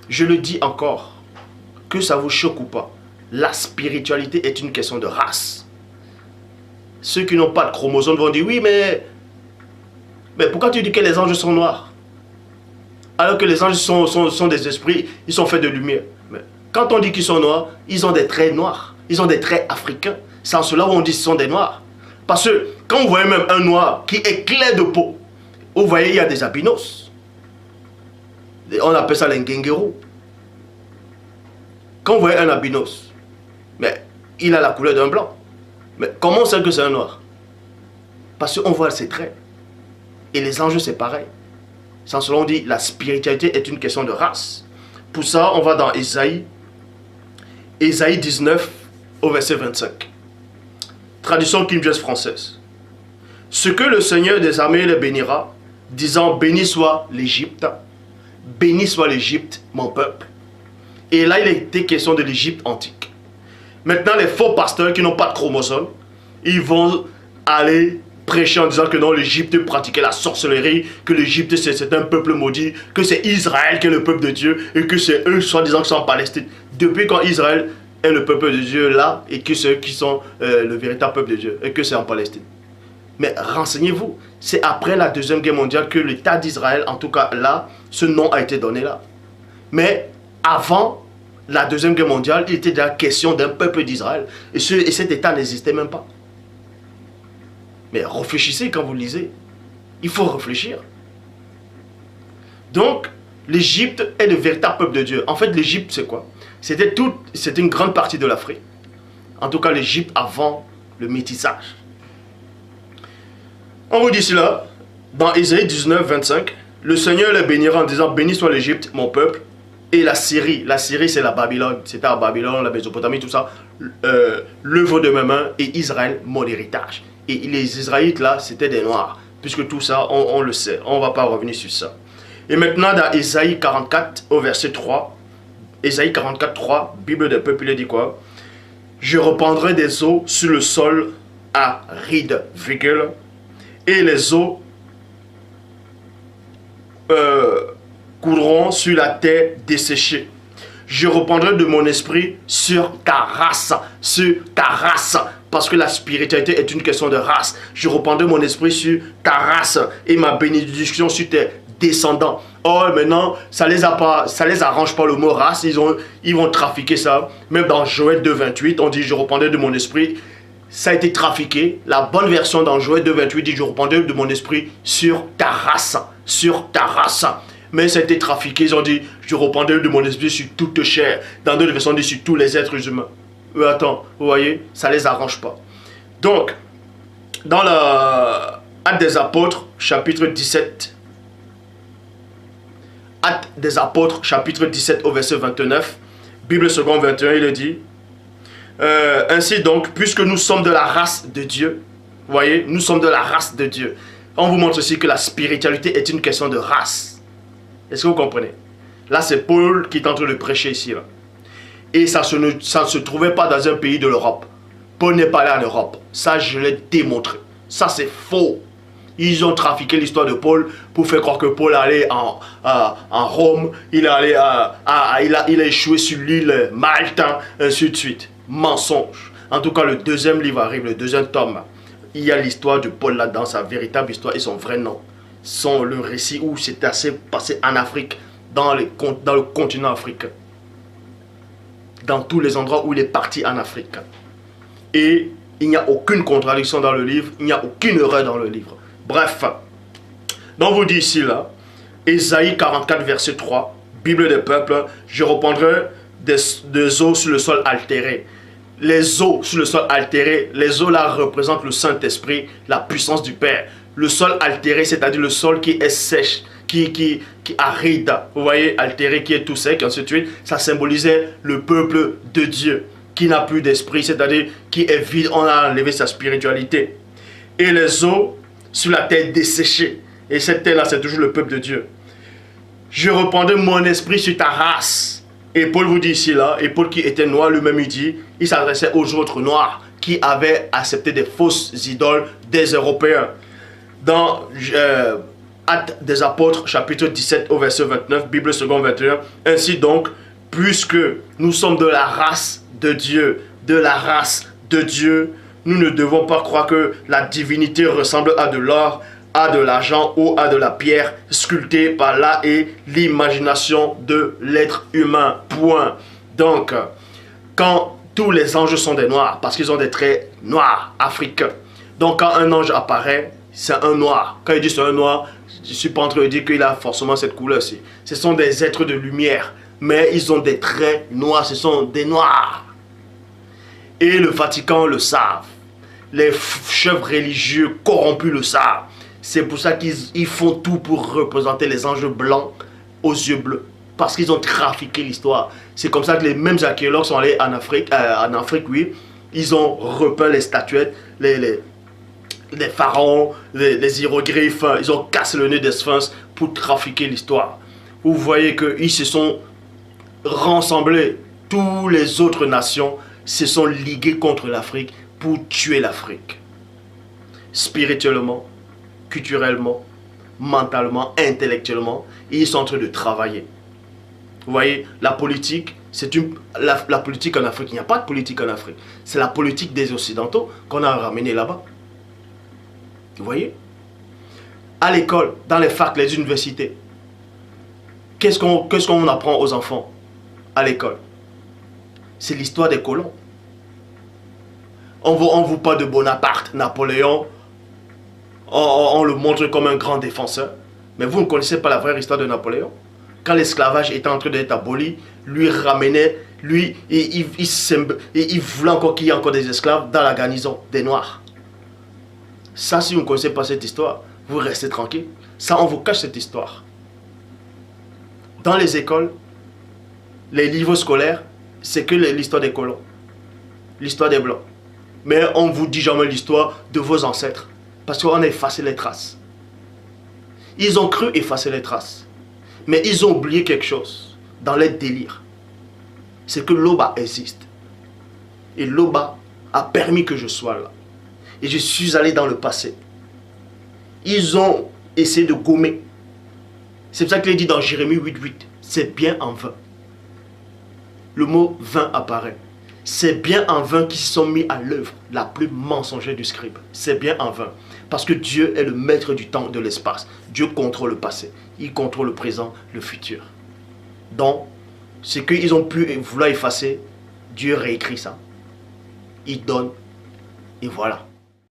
Je le dis encore, que ça vous choque ou pas, la spiritualité est une question de race. Ceux qui n'ont pas de chromosomes vont dire, oui, mais pourquoi tu dis que les anges sont noirs? Alors que les anges sont des esprits, ils sont faits de lumière. Mais quand on dit qu'ils sont noirs, ils ont des traits noirs, ils ont des traits africains. C'est en cela où on dit qu'ils sont des noirs. Parce que quand vous voyez même un noir qui est clair de peau, vous voyez, il y a des albinos. On appelle ça les Ngengero. Quand vous voyez un albinos, mais il a la couleur d'un blanc. Mais comment on sait que c'est un noir? Parce qu'on voit ses traits. Et les anges, c'est pareil. Sans cela, on dit la spiritualité est une question de race. Pour ça, on va dans Ésaïe 19 au verset 25. Traduction King James française. Ce que le Seigneur des armées les bénira, disant, béni soit l'Égypte, mon peuple. Et là, il était question de l'Égypte antique. Maintenant, les faux pasteurs qui n'ont pas de chromosomes, ils vont aller prêcher en disant que non, l'Égypte pratiquait la sorcellerie, que l'Égypte c'est un peuple maudit, que c'est Israël qui est le peuple de Dieu, et que c'est eux, soi-disant, qui sont en Palestine. Depuis quand Israël est le peuple de Dieu là, et que ceux qui sont le véritable peuple de Dieu, et que c'est en Palestine. Mais renseignez-vous, c'est après la Deuxième Guerre mondiale que l'État d'Israël, en tout cas là, ce nom a été donné là. Mais avant la Deuxième Guerre mondiale, il était déjà question d'un peuple d'Israël. Et cet État n'existait même pas. Mais réfléchissez quand vous lisez. Il faut réfléchir. Donc, l'Égypte est le véritable peuple de Dieu. En fait, l'Égypte, c'est quoi? C'était une grande partie de l'Afrique. En tout cas, l'Égypte avant le métissage. On vous dit cela, dans Ésaïe 19, 25, le Seigneur les bénira en disant, béni soit l'Égypte, mon peuple, et la Syrie. La Syrie, c'est la Babylone. C'était à Babylone, la Mésopotamie, tout ça. L'œuvre de mes mains, et Israël, mon héritage. Et les Israélites, là, c'était des Noirs. Puisque tout ça, on le sait. On ne va pas revenir sur ça. Et maintenant, dans Ésaïe 44, au verset 3, Ésaïe 44, 3, Bible des peuples, il dit quoi? Je reprendrai des eaux sur le sol aride, virgule, et les eaux couleront sur la terre desséchée. Je reprendrai de mon esprit sur ta race, parce que la spiritualité est une question de race. Je reprendrai mon esprit sur ta race et ma bénédiction sur tes descendants. Oh, maintenant, ça les arrange pas le mot race, ils vont trafiquer ça. Même dans Joël 2,28, on dit je reprendrai de mon esprit. Ça a été trafiqué. La bonne version dans Joël 2,28 dit je reprendrai de mon esprit sur ta race, Mais ça a été trafiqué, ils ont dit je reprendrai de mon esprit sur toute chair. Dans d'autres versions, on dit sur tous les êtres humains. Mais attends, vous voyez, ça les arrange pas. Donc, dans la Actes des Apôtres, chapitre 17, Actes des Apôtres, chapitre 17 au verset 29, Bible seconde 21, il dit ainsi donc, puisque nous sommes de la race de Dieu, vous voyez, nous sommes de la race de Dieu. On vous montre aussi que la spiritualité est une question de race. Est-ce que vous comprenez? Là, c'est Paul qui est en train de prêcher ici. Là. Et ça ne se trouvait pas dans un pays de l'Europe. Paul n'est pas allé en Europe. Ça, je l'ai démontré. Ça, c'est faux. Ils ont trafiqué l'histoire de Paul pour faire croire que Paul allait en Rome. Il a échoué sur l'île Malte, ainsi de suite. Mensonge. En tout cas, le deuxième livre arrive, le deuxième tome. Il y a l'histoire de Paul là-dedans, sa véritable histoire et son vrai nom. Le récit où c'est assez passé en Afrique, dans le continent africain. Dans tous les endroits où il est parti en Afrique. Et il n'y a aucune contradiction dans le livre, il n'y a aucune erreur dans le livre. Bref, donc on vous dit ici là, Ésaïe 44 verset 3, Bible des peuples, je reprendrai des eaux sur le sol altéré. Les eaux sur le sol altéré, les eaux là représentent le Saint-Esprit, la puissance du Père. Le sol altéré, c'est-à-dire le sol qui est sèche, qui aride, vous voyez, altéré, qui est tout sec, ainsi de suite, ça symbolisait le peuple de Dieu, qui n'a plus d'esprit, c'est-à-dire qui est vide, on a enlevé sa spiritualité. Et les eaux sur la terre desséchée, et cette terre-là, c'est toujours le peuple de Dieu. Je reprendrai mon esprit sur ta race. Et Paul vous dit ici, là, et Paul qui était noir lui-même, il s'adressait aux autres noirs qui avaient accepté des fausses idoles des Européens. Dans Actes des apôtres, chapitre 17 au verset 29, Bible seconde 21. Ainsi donc, puisque nous sommes de la race de Dieu, nous ne devons pas croire que la divinité ressemble à de l'or, à de l'argent ou à de la pierre sculptée par là et l'imagination de l'être humain. Point. Donc, quand tous les anges sont des noirs, parce qu'ils ont des traits noirs, africains. Donc, quand un ange apparaît, c'est un noir. Quand il dit c'est un noir, je ne suis pas en train de dire qu'il a forcément cette couleur-ci. Ce sont des êtres de lumière, mais ils ont des traits noirs, ce sont des noirs. Et le Vatican le savent. Les chefs religieux corrompus le savent. C'est pour ça qu'ils font tout pour représenter les anges blancs aux yeux bleus. Parce qu'ils ont trafiqué l'histoire. C'est comme ça que les mêmes archéologues sont allés en Afrique, oui. Ils ont repeint les statuettes, les pharaons, les hiéroglyphes. Ils ont cassé le nez des sphinx pour trafiquer l'histoire. Vous voyez qu'ils se sont rassemblés. Toutes les autres nations se sont liguées contre l'Afrique pour tuer l'Afrique. Spirituellement, culturellement, mentalement, intellectuellement, ils sont en train de travailler. Vous voyez, la politique, c'est la politique en Afrique. Il n'y a pas de politique en Afrique. C'est la politique des Occidentaux qu'on a ramené là-bas. Vous voyez? À l'école, dans les facs, les universités, qu'est-ce qu'on apprend aux enfants à l'école? C'est l'histoire des colons. On vous parle de Bonaparte, Napoléon, on le montre comme un grand défenseur. Mais vous ne connaissez pas la vraie histoire de Napoléon. Quand l'esclavage était en train d'être aboli, lui ramenait, il voulait encore qu'il y ait encore des esclaves dans la garnison des Noirs. Ça, si vous ne connaissez pas cette histoire, vous restez tranquille. Ça, on vous cache cette histoire. Dans les écoles, les livres scolaires, c'est que l'histoire des colons, l'histoire des Blancs. Mais on ne vous dit jamais l'histoire de vos ancêtres. Parce qu'on a effacé les traces. Ils ont cru effacer les traces. Mais ils ont oublié quelque chose dans leur délire. C'est que l'Oba existe. Et l'Oba a permis que je sois là. Et je suis allé dans le passé. Ils ont essayé de gommer. C'est pour ça qu'il est dit dans Jérémie 8:8. C'est bien en vain. Le mot vain apparaît. C'est bien en vain qu'ils se sont mis à l'œuvre la plus mensongère du scribe. C'est bien en vain. Parce que Dieu est le maître du temps, de l'espace. Dieu contrôle le passé. Il contrôle le présent, le futur. Donc, ce qu'ils ont pu vouloir effacer, Dieu réécrit ça. Il donne. Et voilà.